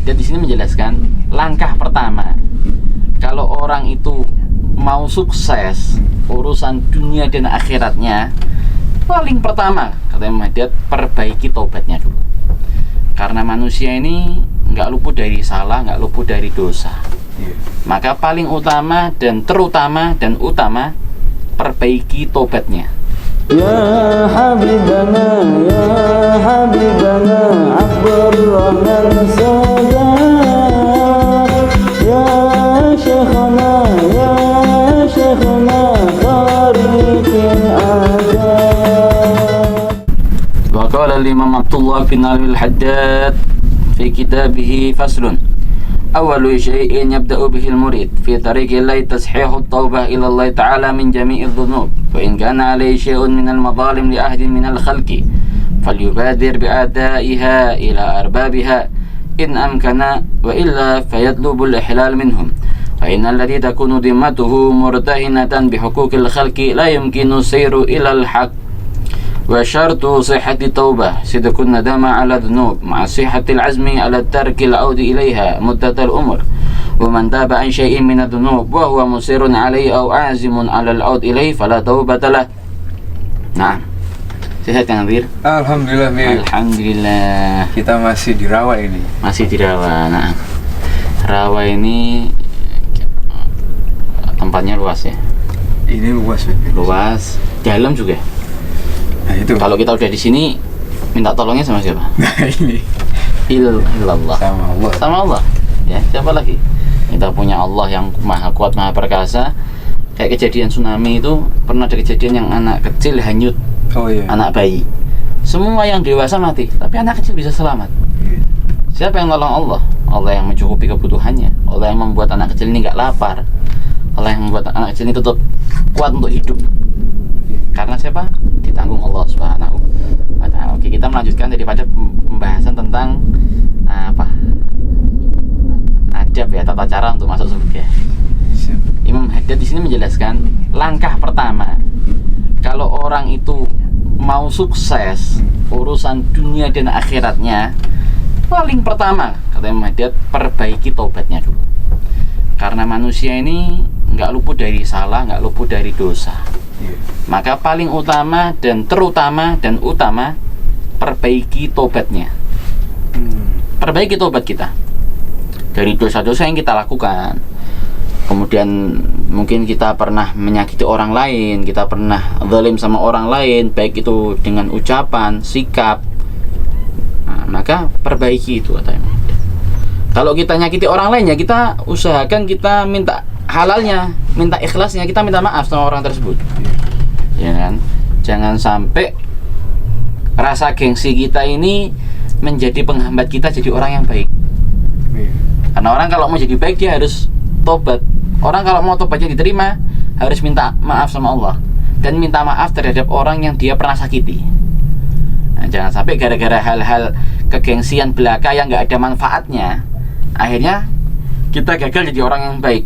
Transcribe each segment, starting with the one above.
Haddad di sini menjelaskan langkah pertama kalau orang itu mau sukses urusan dunia dan akhiratnya, paling pertama kata Imam Haddad, perbaiki taubatnya dulu. Karena manusia ini nggak luput dari salah, nggak luput dari dosa. Maka paling utama dan terutama dan utama, perbaiki taubatnya. Ya Habibana, ya Habibana, Abdurrahman Sadat, ya Syekhana, ya Syekhana, Khariqin Adad. Wa qala al-Imam Abdullah bin al-Haddad fi kitabih Faslun. أول شيء يبدأ به المريد في طريق الله تصحيح التوبة إلى الله تعالى من جميع الذنوب، وإن كان عليه شيء من المظالم لأحد من الخلق فليبادر بأدائها إلى أربابها إن أمكن، وإلا فيطلب الإحلال منهم، فإن الذي تكون ذمته مرتهنة بحقوق الخلق لا يمكن السير إلى الحق. وشرط صحة التوبة صدق الندم على الذنوب مع صحة العزم على الترك العود إليها مدة الأمر، ومن تاب عن شيء من الذنوب وهو مصر عليه أو عازم على العود إليه فلا توبة له. Nah, sehat yang hadir? Alhamdulillah, Alhamdulillah. kita masih di Rawa ini. Masih di Rawa. Nah, Rawa ini tempatnya luas ya. Ini luas, Luas, dalam juga. Nah itu. Kalau kita udah di sini, minta tolongnya sama siapa? Nah ini. Illallah. Sama Allah. Sama Allah. Ya, siapa lagi? Kita punya Allah yang maha kuat, maha perkasa. Kayak kejadian tsunami itu, pernah ada kejadian yang anak kecil hanyut, Oh iya. anak bayi. Semua yang dewasa mati, tapi anak kecil bisa selamat. Iya. Siapa yang nolong Allah? Allah yang mencukupi kebutuhannya. Allah yang membuat anak kecil ini nggak lapar. Allah yang membuat anak kecil ini tetap kuat untuk hidup. Karena siapa? Ditanggung Allah Subhanahu wa Ta'ala. Oke, kita melanjutkan daripada pembahasan tentang adab ya, tata cara untuk masuk surga. Imam Haddad di sini menjelaskan langkah pertama kalau orang itu mau sukses urusan dunia dan akhiratnya, paling pertama kata Imam Haddad, perbaiki taubatnya dulu. Karena manusia ini nggak luput dari salah, nggak luput dari dosa. Maka paling utama dan terutama dan utama, perbaiki tobatnya. Perbaiki tobat kita dari dosa-dosa yang kita lakukan. Kemudian mungkin kita pernah menyakiti orang lain, kita pernah zalim sama orang lain, baik itu dengan ucapan, sikap. Nah, maka perbaiki itu katanya. Kalau kita nyakiti orang lain ya kita usahakan kita minta halalnya, minta ikhlasnya, kita minta maaf sama orang tersebut. Ya kan? Jangan sampai rasa gengsi kita ini menjadi penghambat kita jadi orang yang baik. Karena orang kalau mau jadi baik dia harus tobat. Orang kalau mau tobatnya diterima harus minta maaf sama Allah dan minta maaf terhadap orang yang dia pernah sakiti. Nah, jangan sampai gara-gara hal-hal kegengsian belaka yang nggak ada manfaatnya, akhirnya kita gagal jadi orang yang baik.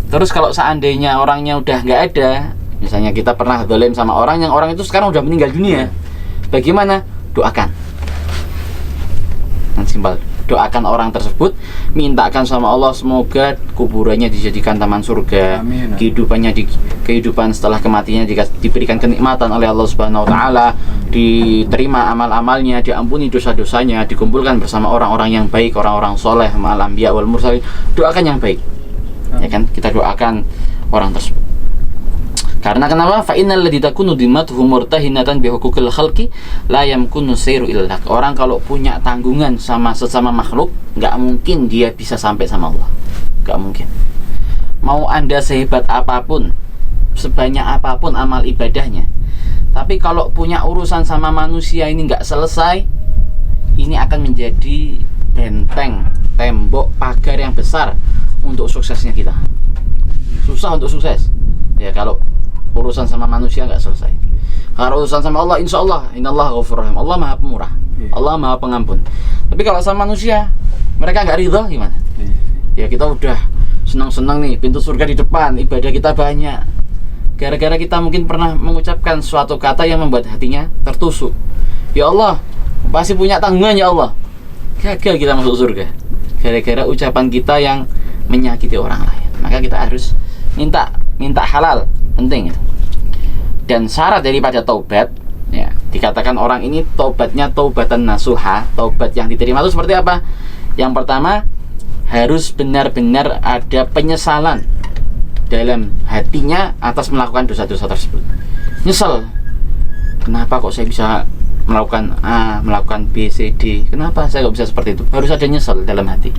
Terus kalau seandainya orangnya udah nggak ada, misalnya kita pernah zalim sama orang yang orang itu sekarang udah meninggal dunia, bagaimana? Doakan. Simpel. Doakan orang tersebut, mintakan sama Allah semoga kuburannya dijadikan taman surga. Amin. Kehidupan setelah kematiannya jika diberikan kenikmatan oleh Allah Subhanahu wa Ta'ala, diterima amal-amalnya, diampuni dosa-dosanya, dikumpulkan bersama orang-orang yang baik, orang-orang soleh, ma'al anbiya wal mursalin. Doakan yang baik. Ya kan? Kita doakan orang tersebut. Karena kenapa? Fa innal ladzi takunu dhimmatuhu murtahinatan bi huquqil khalqi la yamkunu sayru ila al-haq. Orang kalau punya tanggungan sama sesama makhluk, enggak mungkin dia bisa sampai sama Allah. Enggak mungkin. Mau Anda sehebat apapun, sebanyak apapun amal ibadahnya, tapi kalau punya urusan sama manusia ini enggak selesai, ini akan menjadi benteng, tembok, pagar yang besar untuk suksesnya kita. Susah untuk sukses. Ya kalau urusan sama manusia nggak selesai. Kalau urusan sama Allah, insya Allah, innallaha ghafurur rahim. Allah maha pemurah, Allah maha pengampun. Tapi kalau sama manusia, mereka nggak ridho gimana? Ya kita udah senang-senang nih, pintu surga di depan, ibadah kita banyak. Gara-gara kita mungkin pernah mengucapkan suatu kata yang membuat hatinya tertusuk. Ya Allah, pasti punya tanggungan ya Allah. gagal kita masuk surga gara-gara ucapan kita yang menyakiti orang lain. Maka kita harus minta halal, penting itu. Dan syarat daripada taubat, ya, dikatakan orang ini taubatnya taubatan nasuha, taubat yang diterima itu seperti apa? Yang pertama, harus benar-benar ada penyesalan dalam hatinya atas melakukan dosa-dosa tersebut. Nyesel, kenapa kok saya bisa melakukan A, melakukan B, C, D, kenapa saya kok bisa seperti itu? Harus ada nyesel dalam hati.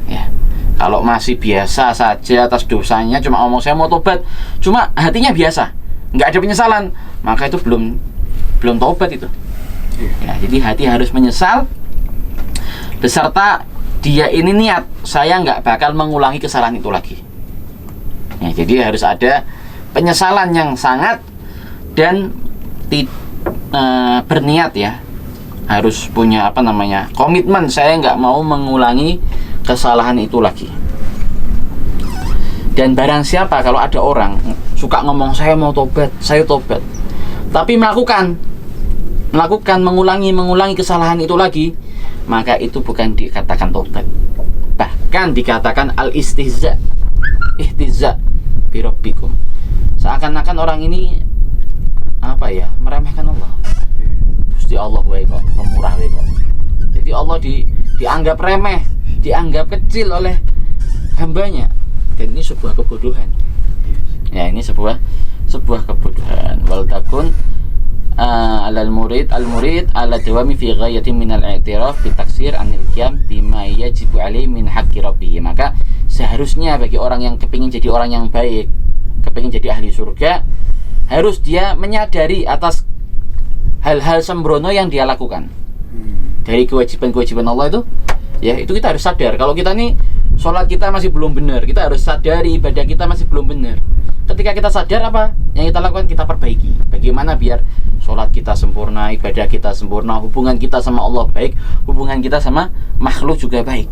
Ya, kalau masih biasa saja atas dosanya, cuma ngomong saya mau tobat, cuma hatinya biasa, nggak ada penyesalan, maka itu belum tobat itu. Ya, jadi hati harus menyesal beserta dia ini niat, saya nggak bakal mengulangi kesalahan itu lagi. Ya, jadi harus ada penyesalan yang sangat dan berniat, ya, harus punya komitmen, saya nggak mau mengulangi kesalahan itu lagi. Dan barang siapa kalau ada orang suka ngomong saya mau tobat, saya tobat, tapi melakukan mengulangi kesalahan itu lagi, maka itu bukan dikatakan tobat, bahkan dikatakan al-istihza, ihtiza bi rabbikum. Seakan-akan orang ini meremehkan Allah. Gusti Allah wae kok, pemurah wae kok. Jadi Allah dianggap remeh, dianggap kecil oleh hambanya. Dan ini sebuah kebodohan. Ya, ini sebuah kebodohan. Wal takun alal murid ala dawami fi ghayatin min al-i'tiraf bi taksir anil qiyam bima yajibu alaihi min haqqi rabbih. Maka seharusnya bagi orang yang kepingin jadi orang yang baik, kepingin jadi ahli surga, harus dia menyadari atas hal-hal sembrono yang dia lakukan dari kewajiban-kewajiban Allah itu. Ya, itu kita harus sadar. Kalau kita nih sholat kita masih belum benar, kita harus sadari ibadah kita masih belum benar. Ketika kita sadar, apa yang kita lakukan, kita perbaiki. Bagaimana biar sholat kita sempurna, ibadah kita sempurna, hubungan kita sama Allah baik, hubungan kita sama makhluk juga baik.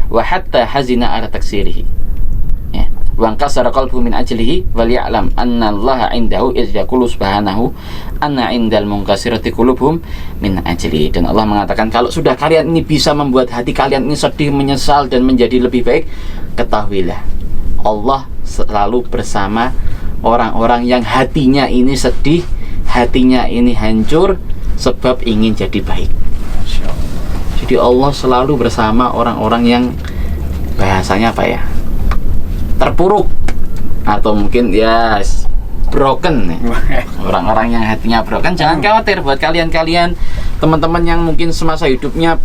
Wa hatta hazina ala taksirihi. Ya, wa ankasara qalbuhu min ajlihi wal ya'lam anna Allah 'indahu idza yaqulu subhanahu anna 'indal munkasirati qulubuhum min ajlihi. Dan Allah mengatakan, kalau sudah kalian ini bisa membuat hati kalian ini sedih, menyesal dan menjadi lebih baik, ketahuilah Allah selalu bersama orang-orang yang hatinya ini sedih, hatinya ini hancur sebab ingin jadi baik. Jadi Allah selalu bersama orang-orang yang bahasanya terpuruk atau mungkin broken, ya. Orang-orang yang hatinya broken. Jangan khawatir buat kalian teman-teman yang mungkin semasa hidupnya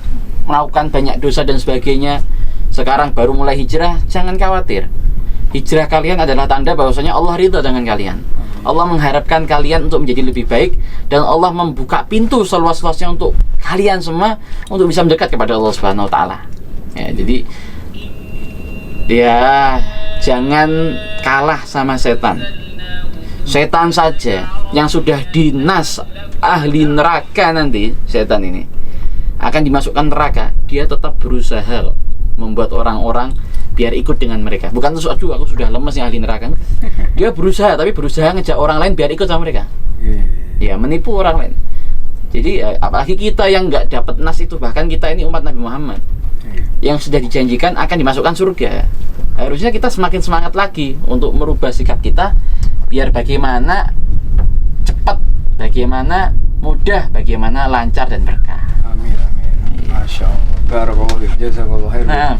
melakukan banyak dosa dan sebagainya, sekarang baru mulai hijrah. Jangan khawatir, hijrah kalian adalah tanda bahwasanya Allah ridha dengan kalian. Allah mengharapkan kalian untuk menjadi lebih baik, dan Allah membuka pintu seluas-luasnya untuk kalian semua untuk bisa mendekat kepada Allah Subhanahu wa taala. Ya, jadi jangan kalah sama setan. Setan saja yang sudah dinas ahli neraka, nanti setan ini akan dimasukkan neraka, dia tetap berusaha membuat orang-orang biar ikut dengan mereka. Bukan terus, aduh aku sudah lemes nih ahli neraka. Dia berusaha ngejak orang lain biar ikut sama mereka. Ya, menipu orang lain. Jadi apalagi kita yang nggak dapat nas itu, bahkan kita ini umat Nabi Muhammad yang sudah dijanjikan akan dimasukkan surga. Harusnya kita semakin semangat lagi untuk merubah sikap kita, biar bagaimana cepat, bagaimana mudah, bagaimana lancar dan berkah. Amin. Masya Allah. Barakallahu fiik. Jazakallahu khairan.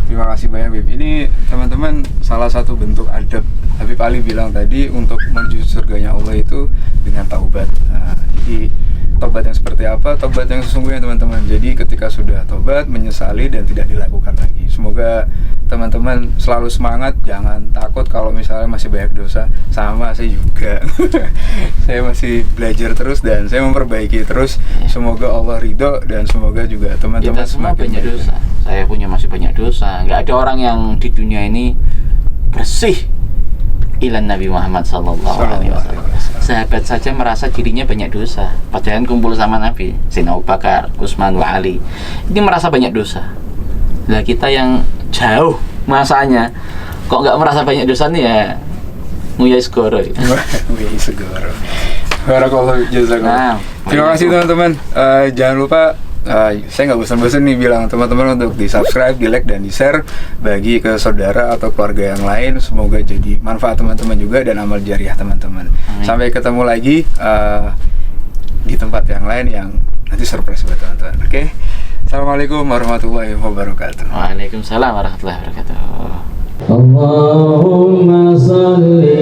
Terima kasih banyak, Bib. Ini teman-teman, salah satu bentuk adab Habib Ali bilang tadi untuk menuju surganya Allah itu dengan taubat. Jadi taubat yang seperti apa? Taubat yang sesungguhnya, teman-teman. Jadi ketika sudah taubat, menyesali dan tidak dilakukan lagi. Semoga teman-teman selalu semangat, jangan takut kalau misalnya masih banyak dosa. Sama saya juga. Saya masih belajar terus dan saya memperbaiki terus. Semoga Allah ridho dan semoga juga teman-teman kita semua semakin banyak dosa. Saya punya masih banyak dosa. Nggak ada orang yang di dunia ini bersih ilan Nabi Muhammad sallallahu alaihi wasallam. Sahabat saja merasa dirinya banyak dosa, padahal kumpul sama Nabi, Sayyidina Abu Bakar, Utsman wa Ali. Ini merasa banyak dosa. Lah kita yang jauh masanya kok nggak merasa banyak dosa nih, ya nguyai segoro. Nguyai segoro. Barakallahu jazakallahu. Terima kasih teman-teman. Jangan lupa saya nggak bosan-bosan nih bilang teman-teman untuk di subscribe, di like dan di share bagi ke saudara atau keluarga yang lain. Semoga jadi manfaat teman-teman juga dan amal jariah teman-teman. Sampai ketemu lagi di tempat yang lain yang nanti surprise buat teman-teman. Oke. Assalamualaikum warahmatullahi wabarakatuh. Waalaikumsalam warahmatullahi wabarakatuh. Allahumma salli